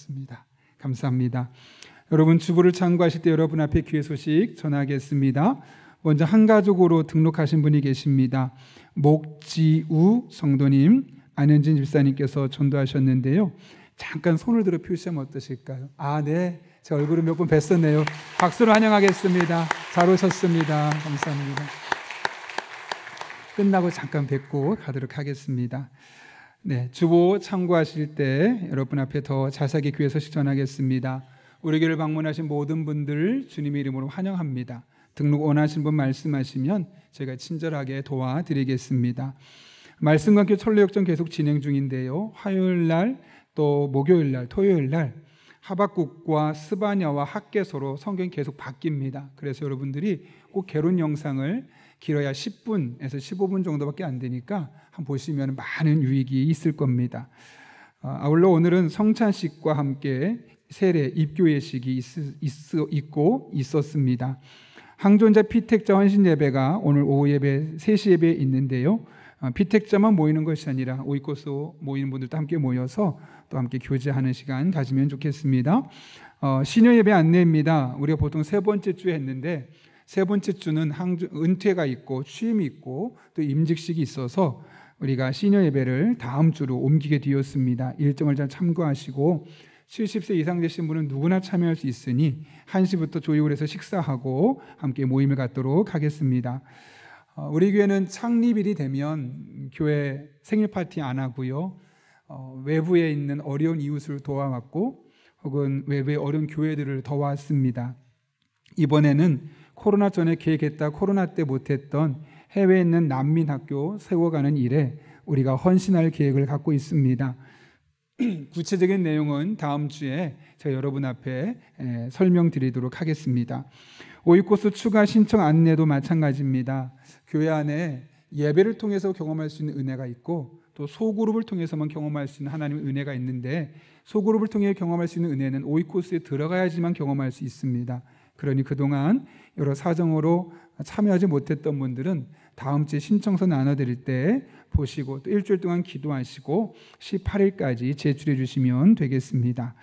주셨습니다. 감사합니다. 여러분 주보를 참고하실 때 여러분 앞에 귀의 소식 전하겠습니다. 먼저 한 가족으로 등록하신 분이 계십니다. 목지우 성도님, 안현진 집사님께서 전도하셨는데요. 잠깐 손을 들어 표시하면 어떠실까요? 네, 제 얼굴을 몇 번 뵀었네요. 박수로 환영하겠습니다. 잘 오셨습니다. 감사합니다. 끝나고 잠깐 뵙고 가도록 하겠습니다. 네, 주보 참고하실 때 여러분 앞에 더 자세하게 교회 소식 전하겠습니다. 우리 교회를 방문하신 모든 분들 주님의 이름으로 환영합니다. 등록 원하시는 분 말씀하시면 제가 친절하게 도와드리겠습니다. 말씀과 함께 철로역전 계속 진행 중인데요. 화요일날 또 목요일날 토요일날 하박국과 스바냐와 학개서로 성경이 계속 바뀝니다. 그래서 여러분들이 꼭 개론 영상을 길어야 10분에서 15분 정도밖에 안 되니까 한번 보시면 많은 유익이 있을 겁니다. 아울러 오늘은 성찬식과 함께 세례 입교 예식이 있었습니다. 항존자 피택자 헌신 예배가 오늘 오후 예배 3시 예배에 있는데요. 피택자만 모이는 것이 아니라 오이코스 모이는 분들도 함께 모여서 또 함께 교제하는 시간 가지면 좋겠습니다. 신여 예배 안내입니다. 우리가 보통 세 번째 주에 했는데 세 번째 주는 은퇴가 있고 취임이 있고 또 임직식이 있어서 우리가 신여 예배를 다음 주로 옮기게 되었습니다. 일정을 잘 참고하시고 70세 이상 되신 분은 누구나 참여할 수 있으니 1시부터 조율을 해서 식사하고 함께 모임을 갖도록 하겠습니다. 우리 교회는 창립일이 되면 교회 생일 파티 안 하고요. 외부에 있는 어려운 이웃을 도와왔고 혹은 외부의 어려운 교회들을 도왔습니다. 이번에는 코로나 전에 계획했다 코로나 때 못했던 해외에 있는 난민 학교 세워가는 일에 우리가 헌신할 계획을 갖고 있습니다. 구체적인 내용은 다음 주에 제가 여러분 앞에 설명드리도록 하겠습니다. 오이코스 추가 신청 안내도 마찬가지입니다. 교회 안에 예배를 통해서 경험할 수 있는 은혜가 있고 또 소그룹을 통해서만 경험할 수 있는 하나님의 은혜가 있는데 소그룹을 통해 경험할 수 있는 은혜는 오이코스에 들어가야지만 경험할 수 있습니다. 그러니 그동안 여러 사정으로 참여하지 못했던 분들은 다음 주에 신청서 나눠드릴 때 보시고 또 일주일 동안 기도하시고 18일까지 제출해 주시면 되겠습니다.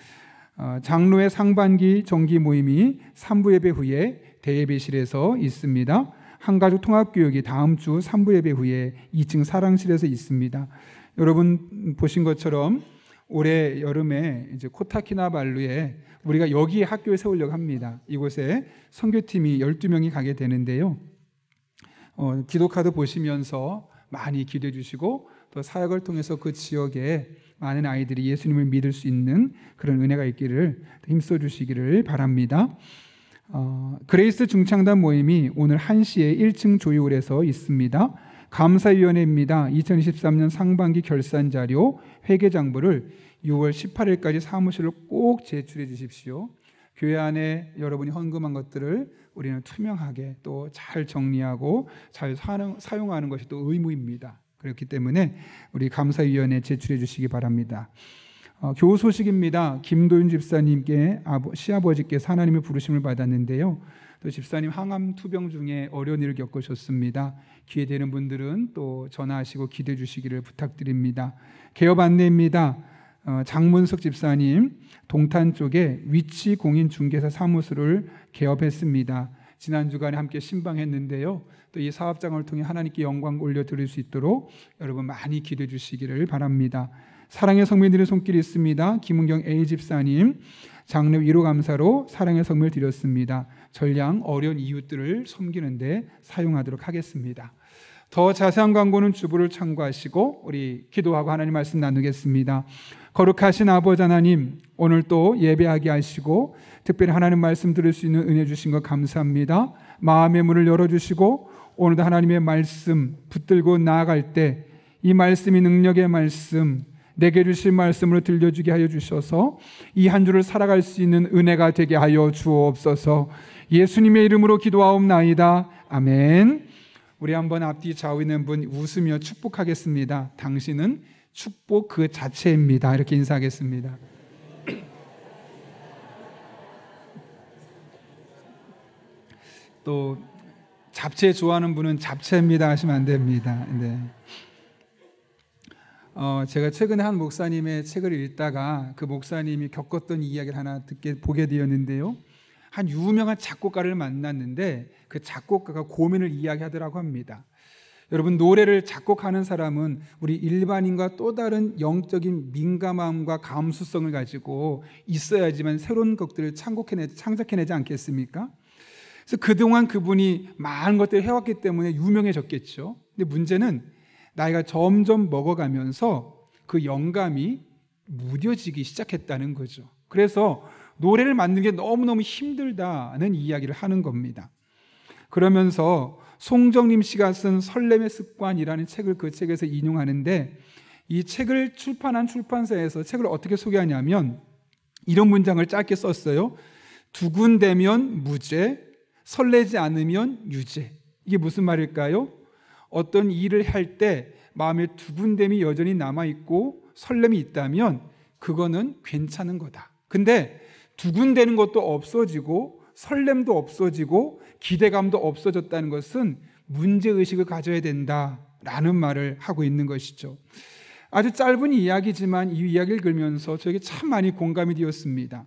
장로회 상반기 정기 모임이 3부 예배 후에 대예배실에서 있습니다. 한가족 통합교육이 다음 주 3부 예배 후에 2층 사랑실에서 있습니다. 여러분 보신 것처럼 올해 여름에 이제 코타키나발루에 우리가 여기에 학교를 세우려고 합니다. 이곳에 선교팀이 12명이 가게 되는데요. 기도카드 보시면서 많이 기도해 주시고 또 사역을 통해서 그 지역에 많은 아이들이 예수님을 믿을 수 있는 그런 은혜가 있기를 힘써 주시기를 바랍니다. 그레이스 중창단 모임이 오늘 1시에 1층 조율에서 있습니다. 감사위원회입니다. 2023년 상반기 결산자료 회계장부를 6월 18일까지 사무실로 꼭 제출해 주십시오. 교회 안에 여러분이 헌금한 것들을 우리는 투명하게 또 잘 정리하고 잘 사용하는 것이 또 의무입니다. 그렇기 때문에 우리 감사위원회에 제출해 주시기 바랍니다. 교우 소식입니다. 김도윤 집사님께 시아버지께서 하나님의 부르심을 받았는데요. 또 집사님 항암 투병 중에 어려운 일을 겪으셨습니다. 기회 되는 분들은 또 전화하시고 기도해 주시기를 부탁드립니다. 개업 안내입니다. 장문석 집사님 동탄 쪽에 위치 공인 중개사 사무소를 개업했습니다. 지난 주간에 함께 신방했는데요. 또 이 사업장을 통해 하나님께 영광 올려드릴 수 있도록 여러분 많이 기도해 주시기를 바랍니다. 사랑의 성민들의 손길이 있습니다. 김은경 A 집사님 장례 위로 감사로 사랑의 성민을 드렸습니다. 전량 어려운 이웃들을 섬기는 데 사용하도록 하겠습니다. 더 자세한 광고는 주보를 참고하시고 우리 기도하고 하나님 말씀 나누겠습니다. 거룩하신 아버지 하나님, 오늘 또 예배하게 하시고 특별히 하나님 말씀 들을 수 있는 은혜 주신 것 감사합니다. 마음의 문을 열어주시고 오늘도 하나님의 말씀 붙들고 나아갈 때 이 말씀이 능력의 말씀, 내게 주실 말씀으로 들려주게 하여 주셔서 이 한 주를 살아갈 수 있는 은혜가 되게 하여 주옵소서. 예수님의 이름으로 기도하옵나이다. 아멘. 우리 한번 앞뒤 좌우 있는 분 웃으며 축복하겠습니다. 당신은 축복 그 자체입니다. 이렇게 인사하겠습니다. 또 잡채 좋아하는 분은 잡채입니다 하시면 안 됩니다. 네. 제가 최근에 한 목사님의 책을 읽다가 그 목사님이 겪었던 이야기를 하나 보게 되었는데요. 한 유명한 작곡가를 만났는데 그 작곡가가 고민을 이야기하더라고 합니다. 여러분, 노래를 작곡하는 사람은 우리 일반인과 또 다른 영적인 민감함과 감수성을 가지고 있어야지만 새로운 곡들을 창작해내지 않겠습니까? 그래서 그동안 그분이 많은 것들을 해왔기 때문에 유명해졌겠죠. 근데 문제는 나이가 점점 먹어가면서 그 영감이 무뎌지기 시작했다는 거죠. 그래서 노래를 만드는 게 너무너무 힘들다는 이야기를 하는 겁니다. 그러면서 송정림 씨가 쓴 설렘의 습관이라는 책을 그 책에서 인용하는데, 이 책을 출판한 출판사에서 책을 어떻게 소개하냐면 이런 문장을 짧게 썼어요. 두근대면 무죄, 설레지 않으면 유죄. 이게 무슨 말일까요? 어떤 일을 할 때 마음에 두근댐이 여전히 남아있고 설렘이 있다면 그거는 괜찮은 거다. 근데 두근대는 것도 없어지고 설렘도 없어지고 기대감도 없어졌다는 것은 문제의식을 가져야 된다라는 말을 하고 있는 것이죠. 아주 짧은 이야기지만 이 이야기를 들으면서 저에게 참 많이 공감이 되었습니다.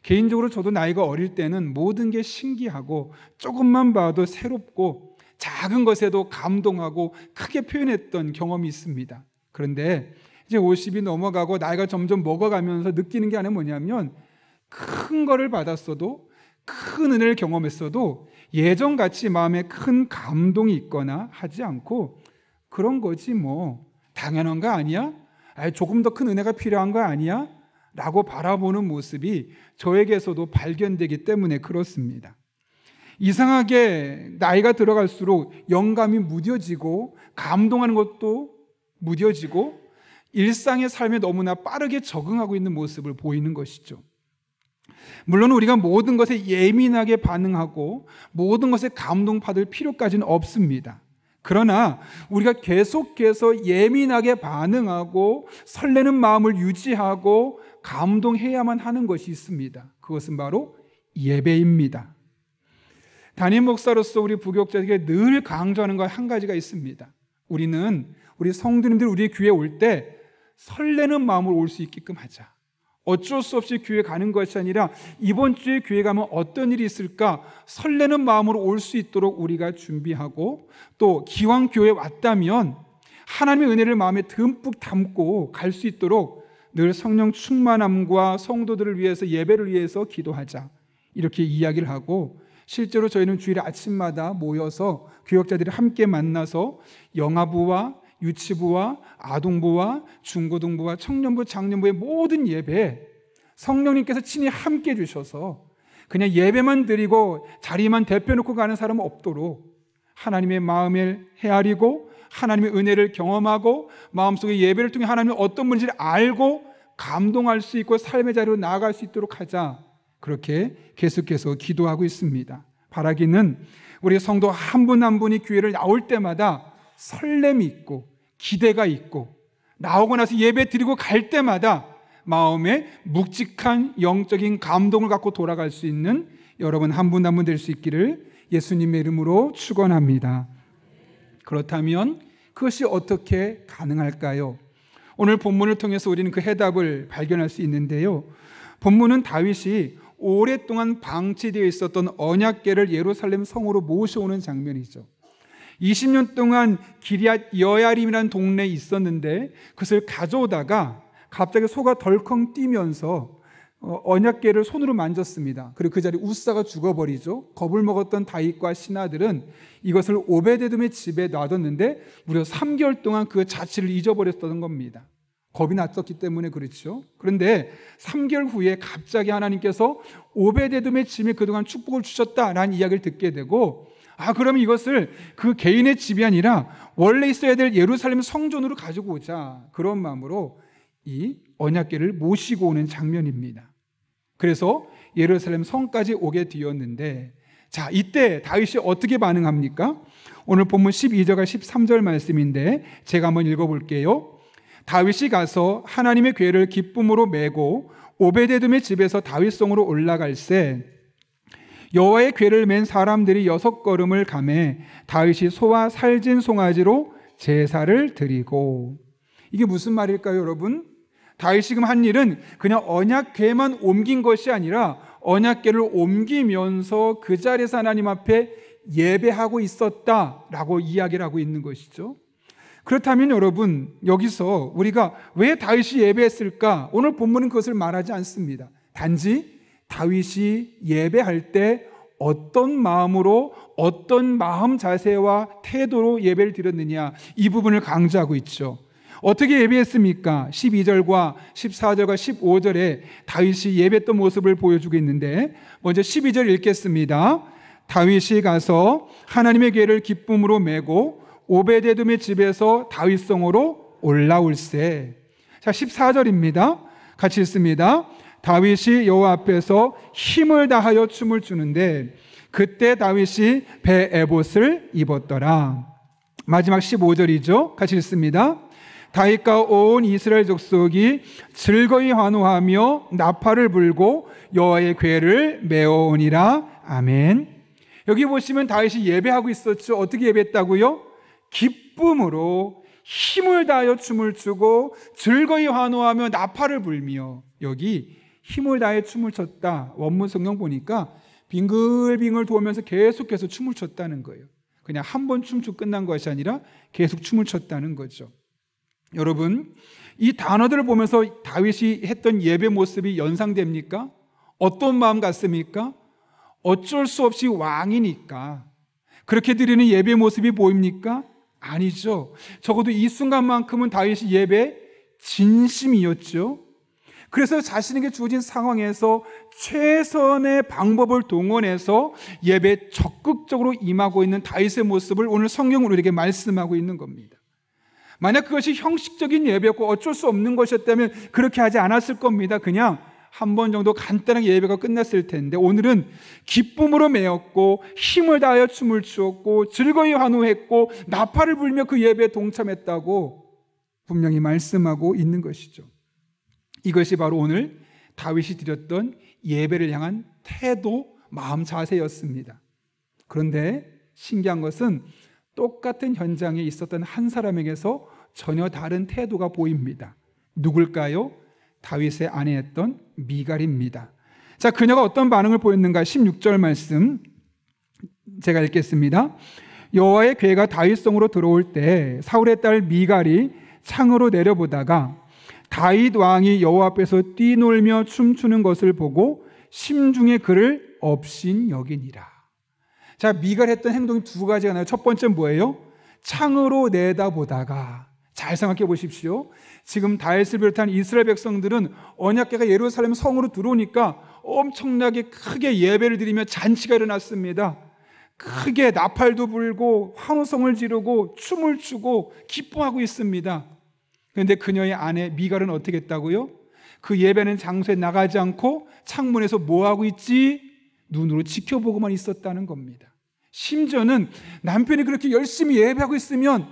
개인적으로 저도 나이가 어릴 때는 모든 게 신기하고 조금만 봐도 새롭고 작은 것에도 감동하고 크게 표현했던 경험이 있습니다. 그런데 이제 50이 넘어가고 나이가 점점 먹어가면서 느끼는 게 하나 뭐냐면, 큰 거를 받았어도, 큰 은혜를 경험했어도 예전같이 마음에 큰 감동이 있거나 하지 않고, 그런 거지 뭐 당연한 거 아니야? 조금 더 큰 은혜가 필요한 거 아니야? 라고 바라보는 모습이 저에게서도 발견되기 때문에 그렇습니다. 이상하게 나이가 들어갈수록 영감이 무뎌지고 감동하는 것도 무뎌지고 일상의 삶에 너무나 빠르게 적응하고 있는 모습을 보이는 것이죠. 물론 우리가 모든 것에 예민하게 반응하고 모든 것에 감동받을 필요까지는 없습니다. 그러나 우리가 계속해서 예민하게 반응하고 설레는 마음을 유지하고 감동해야만 하는 것이 있습니다. 그것은 바로 예배입니다. 담임 목사로서 우리 부교육자에게 늘 강조하는 것 한 가지가 있습니다. 우리 성도님들 우리 교회에 올 때 설레는 마음으로 올 수 있게끔 하자. 어쩔 수 없이 교회 가는 것이 아니라 이번 주에 교회 가면 어떤 일이 있을까 설레는 마음으로 올 수 있도록 우리가 준비하고, 또 기왕 교회에 왔다면 하나님의 은혜를 마음에 듬뿍 담고 갈 수 있도록 늘 성령 충만함과 성도들을 위해서, 예배를 위해서 기도하자, 이렇게 이야기를 하고, 실제로 저희는 주일 아침마다 모여서 교역자들이 함께 만나서 영아부와 유치부와 아동부와 중고등부와 청년부, 장년부의 모든 예배에 성령님께서 친히 함께 해주셔서 그냥 예배만 드리고 자리만 대표놓고 가는 사람은 없도록 하나님의 마음을 헤아리고 하나님의 은혜를 경험하고 마음속에 예배를 통해 하나님이 어떤 분인지를 알고 감동할 수 있고 삶의 자리로 나아갈 수 있도록 하자, 그렇게 계속해서 기도하고 있습니다. 바라기는 우리 성도 한 분 한 분이 교회를 나올 때마다 설렘이 있고 기대가 있고, 나오고 나서 예배 드리고 갈 때마다 마음에 묵직한 영적인 감동을 갖고 돌아갈 수 있는 여러분 한 분 한 분 될 수 있기를 예수님의 이름으로 축원합니다. 그렇다면 그것이 어떻게 가능할까요? 오늘 본문을 통해서 우리는 그 해답을 발견할 수 있는데요. 본문은 다윗이 오랫동안 방치되어 있었던 언약궤를 예루살렘 성으로 모셔오는 장면이죠. 20년 동안 기럇 여야림이라는 동네에 있었는데 그것을 가져오다가 갑자기 소가 덜컹 뛰면서 언약궤를 손으로 만졌습니다. 그리고 그 자리에 우사가 죽어버리죠. 겁을 먹었던 다윗과 신하들은 이것을 오베데돔의 집에 놔뒀는데 무려 3개월 동안 그 자취를 잊어버렸던 겁니다. 겁이 났었기 때문에 그렇죠. 그런데 3개월 후에 갑자기 하나님께서 오베데돔의 집에 그동안 축복을 주셨다라는 이야기를 듣게 되고, 그러면 이것을 그 개인의 집이 아니라 원래 있어야 될 예루살렘 성전으로 가지고 오자, 그런 마음으로 이 언약궤를 모시고 오는 장면입니다. 그래서 예루살렘 성까지 오게 되었는데, 자, 이때 다윗이 어떻게 반응합니까? 오늘 본문 12절과 13절 말씀인데 제가 한번 읽어볼게요. 다윗이 가서 하나님의 궤를 기쁨으로 메고 오베데돔의 집에서 다윗성으로 올라갈새 여호와의 궤를 맨 사람들이 6걸음을 가매 다윗이 소와 살진 송아지로 제사를 드리고, 이게 무슨 말일까요, 여러분? 다윗이 지금 한 일은 그냥 언약궤만 옮긴 것이 아니라 언약궤를 옮기면서 그 자리에서 하나님 앞에 예배하고 있었다라고 이야기를 하고 있는 것이죠. 그렇다면 여러분, 여기서 우리가 왜 다윗이 예배했을까? 오늘 본문은 그것을 말하지 않습니다. 단지 다윗이 예배할 때 어떤 마음으로, 어떤 마음 자세와 태도로 예배를 드렸느냐, 이 부분을 강조하고 있죠. 어떻게 예배했습니까? 12절과 14절과 15절에 다윗이 예배했던 모습을 보여주고 있는데, 먼저 12절 읽겠습니다. 다윗이 가서 하나님의 궤를 기쁨으로 메고 오베데돔의 집에서 다윗성으로 올라올세. 자, 14절입니다. 같이 읽습니다. 다윗이 여호와 앞에서 힘을 다하여 춤을 추는데 그때 다윗이 배 에봇을 입었더라. 마지막 15절이죠. 같이 읽습니다. 다윗과 온 이스라엘 족속이 즐거이 환호하며 나팔을 불고 여호와의 궤를 메어오니라. 아멘. 여기 보시면 다윗이 예배하고 있었죠. 어떻게 예배했다고요? 기쁨으로 힘을 다하여 춤을 추고 즐거이 환호하며 나팔을 불며. 여기 힘을 다해 춤을 췄다. 원문 성경 보니까 빙글빙글 돌면서 계속해서 춤을 췄다는 거예요. 그냥 한 번 춤추고 끝난 것이 아니라 계속 춤을 췄다는 거죠. 여러분, 이 단어들을 보면서 다윗이 했던 예배 모습이 연상됩니까? 어떤 마음 같습니까? 어쩔 수 없이 왕이니까 그렇게 드리는 예배 모습이 보입니까? 아니죠. 적어도 이 순간만큼은 다윗이 예배 진심이었죠. 그래서 자신에게 주어진 상황에서 최선의 방법을 동원해서 예배에 적극적으로 임하고 있는 다윗의 모습을 오늘 성경은 우리에게 말씀하고 있는 겁니다. 만약 그것이 형식적인 예배였고 어쩔 수 없는 것이었다면 그렇게 하지 않았을 겁니다. 그냥 한 번 정도 간단하게 예배가 끝났을 텐데, 오늘은 기쁨으로 메었고 힘을 다하여 춤을 추었고 즐거이 환호했고 나팔을 불며 그 예배에 동참했다고 분명히 말씀하고 있는 것이죠. 이것이 바로 오늘 다윗이 드렸던 예배를 향한 태도, 마음 자세였습니다. 그런데 신기한 것은 똑같은 현장에 있었던 한 사람에게서 전혀 다른 태도가 보입니다. 누굴까요? 다윗의 아내였던 미갈입니다. 자, 그녀가 어떤 반응을 보였는가? 16절 말씀 제가 읽겠습니다. 여호와의 궤가 다윗성으로 들어올 때 사울의 딸 미갈이 창으로 내려보다가 다윗 왕이 여호와 앞에서 뛰놀며 춤추는 것을 보고 심중에 그를 업신여기니라. 자, 미갈 했던 행동이 두 가지가 나요. 첫 번째는 뭐예요? 창으로 내다보다가. 잘 생각해 보십시오. 지금 다윗을 비롯한 이스라엘 백성들은 언약궤가 예루살렘 성으로 들어오니까 엄청나게 크게 예배를 드리며 잔치가 일어났습니다. 크게 나팔도 불고 환호성을 지르고 춤을 추고 기뻐하고 있습니다. 그런데 그녀의 아내 미갈은 어떻게 했다고요? 그 예배는 장소에 나가지 않고 창문에서 뭐하고 있지? 눈으로 지켜보고만 있었다는 겁니다. 심지어는 남편이 그렇게 열심히 예배하고 있으면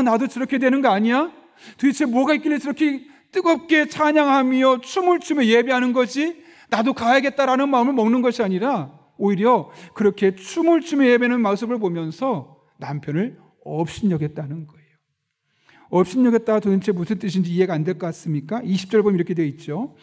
나도 저렇게 되는 거 아니야? 도대체 뭐가 있길래 저렇게 뜨겁게 찬양하며 춤을 추며 예배하는 거지? 나도 가야겠다라는 마음을 먹는 것이 아니라 오히려 그렇게 춤을 추며 예배하는 모습을 보면서 남편을 업신여겼다는 거예요. 업신여겼다가 도대체 무슨 뜻인지 이해가 안 될 것 같습니까? 20절 보면 이렇게 되어 있죠.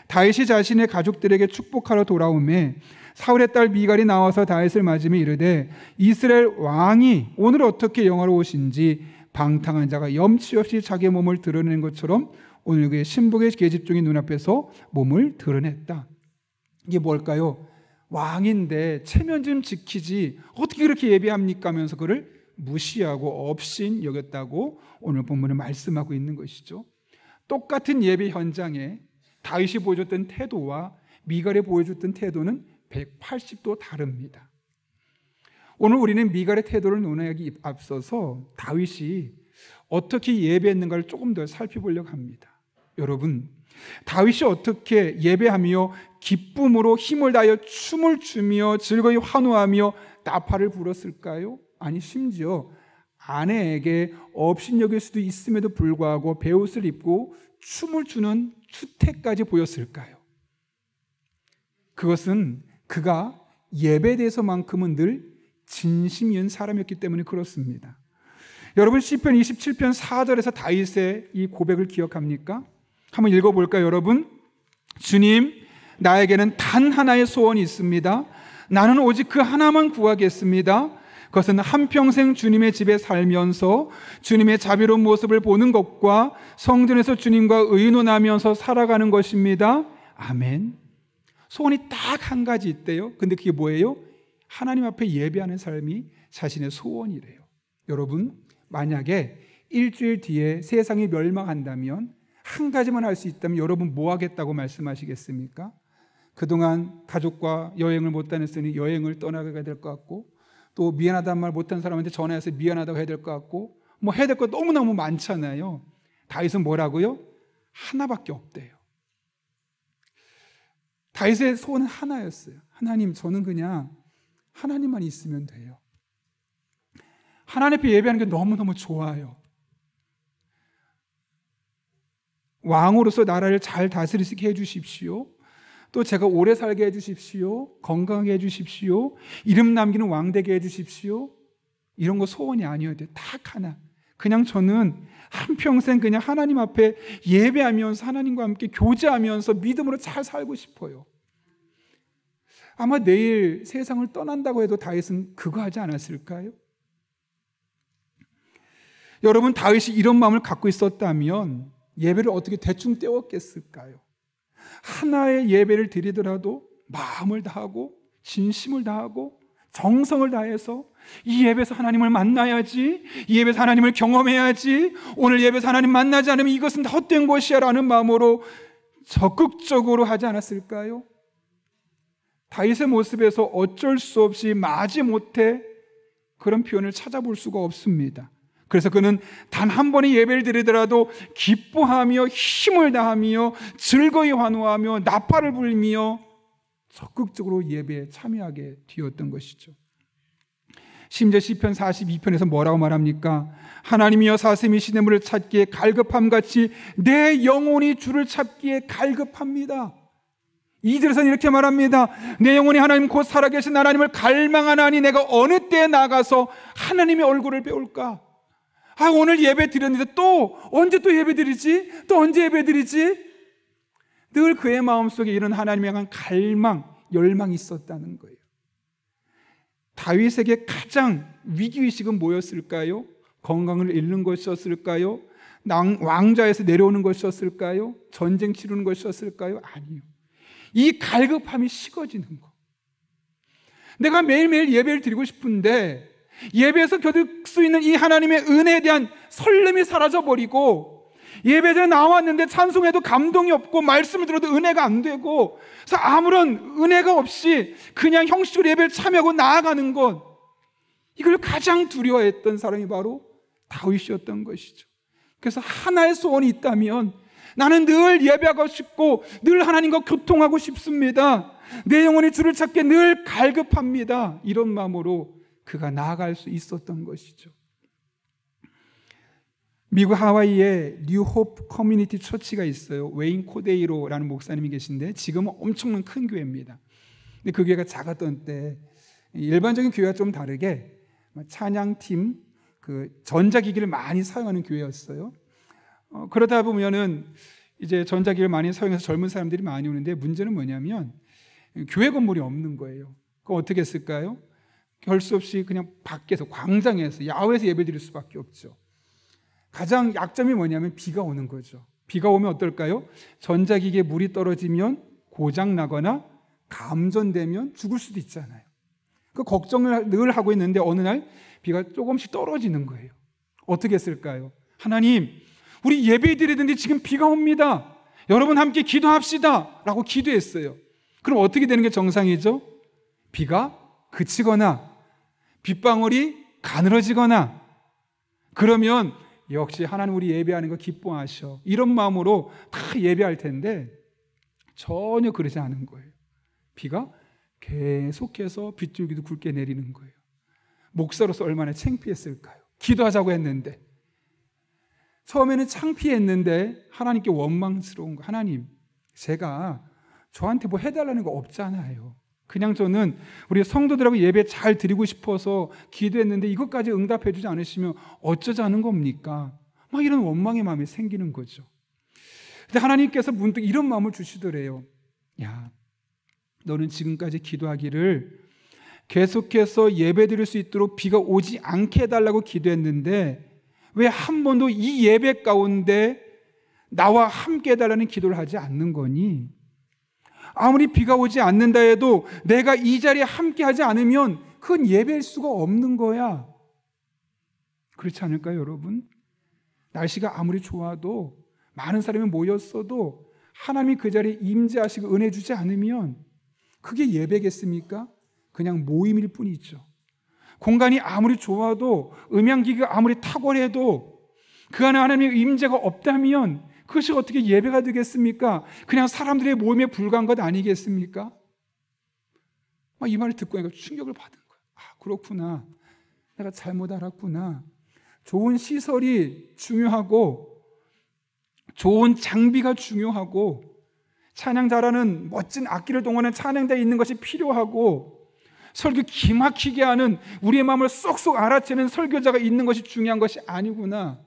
다윗이 자신의 가족들에게 축복하러 돌아오매 사울의 딸 미갈이 나와서 다윗을 맞으며 이르되 이스라엘 왕이 오늘 어떻게 영화로우신지 방탕한 자가 염치 없이 자기 몸을 드러내는 것처럼 오늘 그의 신복의 계집 중인 눈앞에서 몸을 드러냈다. 이게 뭘까요? 왕인데 체면 좀 지키지 어떻게 그렇게 예배합니까? 하면서 그를 무시하고 업신 여겼다고 오늘 본문은 말씀하고 있는 것이죠. 똑같은 예배 현장에 다윗이 보여줬던 태도와 미갈이 보여줬던 태도는 180도 다릅니다. 오늘 우리는 미갈의 태도를 논하기 앞서서 다윗이 어떻게 예배했는가를 조금 더 살펴보려고 합니다. 여러분, 다윗이 어떻게 예배하며 기쁨으로 힘을 다하여 춤을 추며 즐거이 환호하며 나팔을 불었을까요? 아니, 심지어 아내에게 업신여길 수도 있음에도 불구하고 베옷을 입고 춤을 추는 추태까지 보였을까요? 그것은 그가 예배에 대해서만큼은 늘 진심인 사람이었기 때문에 그렇습니다. 여러분 시편 27편 4절에서 다윗의 이 고백을 기억합니까? 한번 읽어볼까요, 여러분? 주님, 나에게는 단 하나의 소원이 있습니다. 나는 오직 그 하나만 구하겠습니다. 그것은 한평생 주님의 집에 살면서 주님의 자비로운 모습을 보는 것과 성전에서 주님과 의논하면서 살아가는 것입니다. 아멘. 소원이 딱 한 가지 있대요. 근데 그게 뭐예요? 하나님 앞에 예배하는 삶이 자신의 소원이래요. 여러분, 만약에 일주일 뒤에 세상이 멸망한다면 한 가지만 할 수 있다면 여러분 뭐 하겠다고 말씀하시겠습니까? 그동안 가족과 여행을 못 다녔으니 여행을 떠나게 될 것 같고, 또 미안하다는 말 못한 사람한테 전화해서 미안하다고 해야 될 것 같고, 뭐 해야 될 거 너무너무 많잖아요. 다윗은 뭐라고요? 하나밖에 없대요. 다윗의 소원은 하나였어요. 하나님, 저는 그냥 하나님만 있으면 돼요. 하나님 앞에 예배하는 게 너무너무 좋아요. 왕으로서 나라를 잘 다스리게 해주십시오. 또 제가 오래 살게 해주십시오. 건강하게 해주십시오. 이름 남기는 왕 되게 해주십시오. 이런 거 소원이 아니어야 돼요. 딱 하나. 그냥 저는 한평생 그냥 하나님 앞에 예배하면서 하나님과 함께 교제하면서 믿음으로 잘 살고 싶어요. 아마 내일 세상을 떠난다고 해도 다윗은 그거 하지 않았을까요? 여러분, 다윗이 이런 마음을 갖고 있었다면 예배를 어떻게 대충 때웠겠을까요? 하나의 예배를 드리더라도 마음을 다하고 진심을 다하고 정성을 다해서 이 예배에서 하나님을 만나야지, 이 예배에서 하나님을 경험해야지, 오늘 예배에서 하나님 만나지 않으면 이것은 다 헛된 것이야 라는 마음으로 적극적으로 하지 않았을까요? 다윗의 모습에서 어쩔 수 없이 마지못해 그런 표현을 찾아볼 수가 없습니다. 그래서 그는 단 한 번의 예배를 드리더라도 기뻐하며 힘을 다하며 즐거이 환호하며 나팔을 불며 적극적으로 예배에 참여하게 되었던 것이죠. 심지어 시편 42편에서 뭐라고 말합니까? 하나님이여 사슴이 시냇물을 찾기에 갈급함같이 내 영혼이 주를 찾기에 갈급합니다. 2절에서는 이렇게 말합니다. 내 영혼이 하나님 곧 살아계신 하나님을 갈망하나니 내가 어느 때에 나가서 하나님의 얼굴을 배울까? 오늘 예배 드렸는데 또 언제 또 예배 드리지? 또 언제 예배 드리지? 늘 그의 마음속에 이런 하나님에 대한 갈망, 열망이 있었다는 거예요. 다윗에게 가장 위기의식은 뭐였을까요? 건강을 잃는 것이었을까요? 왕좌에서 내려오는 것이었을까요? 전쟁 치르는 것이었을까요? 아니요. 이 갈급함이 식어지는 거. 내가 매일매일 예배를 드리고 싶은데 예배에서 겨둘 수 있는 이 하나님의 은혜에 대한 설렘이 사라져버리고, 예배에 나왔는데 찬송해도 감동이 없고 말씀을 들어도 은혜가 안 되고, 그래서 아무런 은혜가 없이 그냥 형식적으로 예배를 참여하고 나아가는 것, 이걸 가장 두려워했던 사람이 바로 다윗이었던 것이죠. 그래서 하나의 소원이 있다면 나는 늘 예배하고 싶고 늘 하나님과 교통하고 싶습니다. 내 영혼이 주를 찾기에 늘 갈급합니다. 이런 마음으로 그가 나아갈 수 있었던 것이죠. 미국 하와이에 뉴호프 커뮤니티 처치가 있어요. 웨인 코데이로라는 목사님이 계신데 지금은 엄청난 큰 교회입니다. 근데 그 교회가 작았던 때 일반적인 교회와 좀 다르게 찬양팀, 그 전자기기를 많이 사용하는 교회였어요. 그러다 보면은 이제 전자기기를 많이 사용해서 젊은 사람들이 많이 오는데, 문제는 뭐냐면 교회 건물이 없는 거예요. 그럼 어떻게 했을까요? 할 수 없이 그냥 밖에서, 광장에서, 야외에서 예배 드릴 수밖에 없죠. 가장 약점이 뭐냐면 비가 오는 거죠. 비가 오면 어떨까요? 전자기기에 물이 떨어지면 고장 나거나 감전되면 죽을 수도 있잖아요. 그 걱정을 늘 하고 있는데 어느 날 비가 조금씩 떨어지는 거예요. 어떻게 했을까요? 하나님, 우리 예배 드리는데 지금 비가 옵니다. 여러분 함께 기도합시다 라고 기도했어요. 그럼 어떻게 되는 게 정상이죠? 비가 그치거나 빗방울이 가늘어지거나, 그러면 역시 하나님 우리 예배하는 거 기뻐하셔, 이런 마음으로 다 예배할 텐데 전혀 그러지 않은 거예요. 비가 계속해서 빗줄기도 굵게 내리는 거예요. 목사로서 얼마나 창피했을까요? 기도하자고 했는데, 처음에는 창피했는데 하나님께 원망스러운 거. 하나님, 제가 저한테 뭐 해달라는 거 없잖아요. 그냥 저는 우리 성도들하고 예배 잘 드리고 싶어서 기도했는데 이것까지 응답해 주지 않으시면 어쩌자는 겁니까? 막 이런 원망의 마음이 생기는 거죠. 근데 하나님께서 문득 이런 마음을 주시더래요. 야, 너는 지금까지 기도하기를 계속해서 예배 드릴 수 있도록 비가 오지 않게 해달라고 기도했는데 왜 한 번도 이 예배 가운데 나와 함께 해달라는 기도를 하지 않는 거니? 아무리 비가 오지 않는다 해도 내가 이 자리에 함께 하지 않으면 그건 예배일 수가 없는 거야. 그렇지 않을까요, 여러분? 날씨가 아무리 좋아도 많은 사람이 모였어도 하나님이 그 자리에 임재하시고 은혜 주지 않으면 그게 예배겠습니까? 그냥 모임일 뿐이죠. 공간이 아무리 좋아도 음향기기가 아무리 탁월해도 그 안에 하나님의 임재가 없다면 그것이 어떻게 예배가 되겠습니까? 그냥 사람들의 모임에 불과한 것 아니겠습니까? 이 말을 듣고 내가 충격을 받은 거예요. 아, 그렇구나. 내가 잘못 알았구나. 좋은 시설이 중요하고 좋은 장비가 중요하고 찬양 잘하는 멋진 악기를 동원한 찬양대에 있는 것이 필요하고 설교 기막히게 하는 우리의 마음을 쏙쏙 알아채는 설교자가 있는 것이 중요한 것이 아니구나.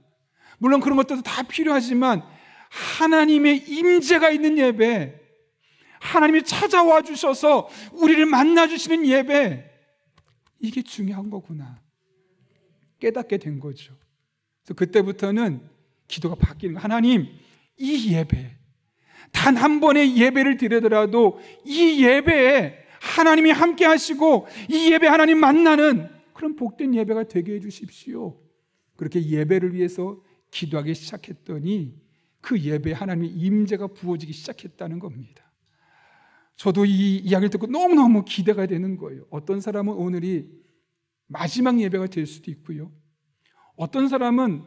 물론 그런 것들도 다 필요하지만 하나님의 임재가 있는 예배, 하나님이 찾아와 주셔서 우리를 만나주시는 예배, 이게 중요한 거구나 깨닫게 된 거죠. 그래서 그때부터는 기도가 바뀌는 거예요. 하나님, 이 예배, 단 한 번의 예배를 드리더라도 이 예배에 하나님이 함께 하시고 이 예배 하나님 만나는 그런 복된 예배가 되게 해주십시오. 그렇게 예배를 위해서 기도하기 시작했더니 그 예배에 하나님의 임재가 부어지기 시작했다는 겁니다. 저도 이 이야기를 듣고 너무너무 기대가 되는 거예요. 어떤 사람은 오늘이 마지막 예배가 될 수도 있고요, 어떤 사람은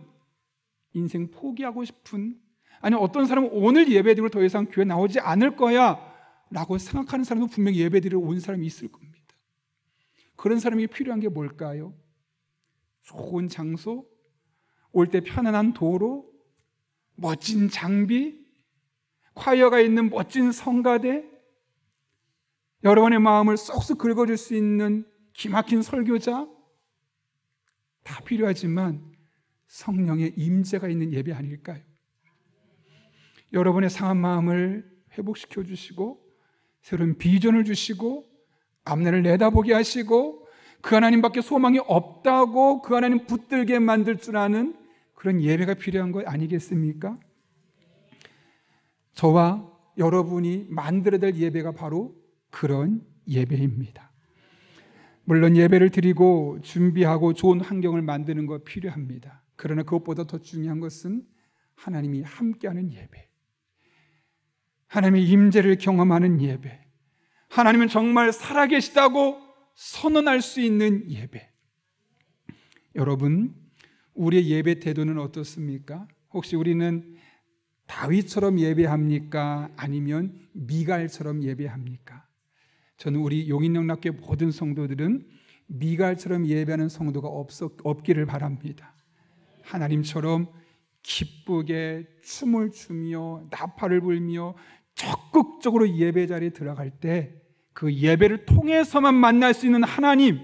인생 포기하고 싶은, 아니 어떤 사람은 오늘 예배드리고 더 이상 교회 나오지 않을 거야 라고 생각하는 사람도 분명히 예배드리러 온 사람이 있을 겁니다. 그런 사람이 필요한 게 뭘까요? 좋은 장소, 올 때 편안한 도로, 멋진 장비, 콰이어가 있는 멋진 성가대, 여러분의 마음을 쏙쏙 긁어줄 수 있는 기막힌 설교자, 다 필요하지만 성령의 임재가 있는 예배 아닐까요? 여러분의 상한 마음을 회복시켜 주시고 새로운 비전을 주시고 앞날을 내다보게 하시고 그 하나님밖에 소망이 없다고 그 하나님 붙들게 만들 줄 아는 그런 예배가 필요한 것 아니겠습니까? 저와 여러분이 만들어야 될 예배가 바로 그런 예배입니다. 물론 예배를 드리고 준비하고 좋은 환경을 만드는 것 필요합니다. 그러나 그것보다 더 중요한 것은 하나님이 함께하는 예배, 하나님의 임재를 경험하는 예배, 하나님은 정말 살아계시다고 선언할 수 있는 예배. 여러분, 우리의 예배 태도는 어떻습니까? 혹시 우리는 다윗처럼 예배합니까? 아니면 미갈처럼 예배합니까? 저는 우리 용인영락교회 모든 성도들은 미갈처럼 예배하는 성도가 없기를 바랍니다. 하나님처럼 기쁘게 춤을 추며 나팔을 불며 적극적으로 예배 자리에 들어갈 때 그 예배를 통해서만 만날 수 있는 하나님,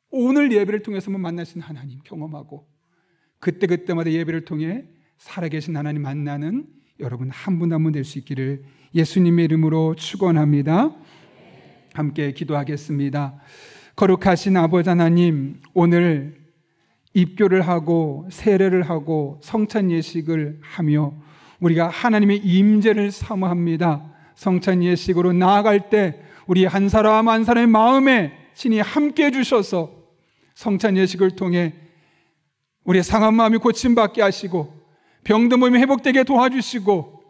오늘 예배를 통해서만 만날 수 있는 하나님 경험하고 그때그때마다 예배를 통해 살아계신 하나님 만나는 여러분 한 분 한 분 될 수 있기를 예수님의 이름으로 축원합니다. 함께 기도하겠습니다. 거룩하신 아버지 하나님, 오늘 입교를 하고 세례를 하고 성찬 예식을 하며 우리가 하나님의 임재를 사모합니다. 성찬 예식으로 나아갈 때 우리 한 사람 한 사람의 마음에 친히 함께 해주셔서 성찬 예식을 통해 우리의 상한 마음이 고침받게 하시고 병든 몸이 회복되게 도와주시고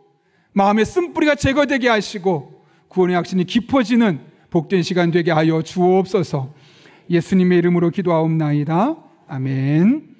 마음의 쓴뿌리가 제거되게 하시고 구원의 확신이 깊어지는 복된 시간 되게 하여 주옵소서. 예수님의 이름으로 기도하옵나이다. 아멘.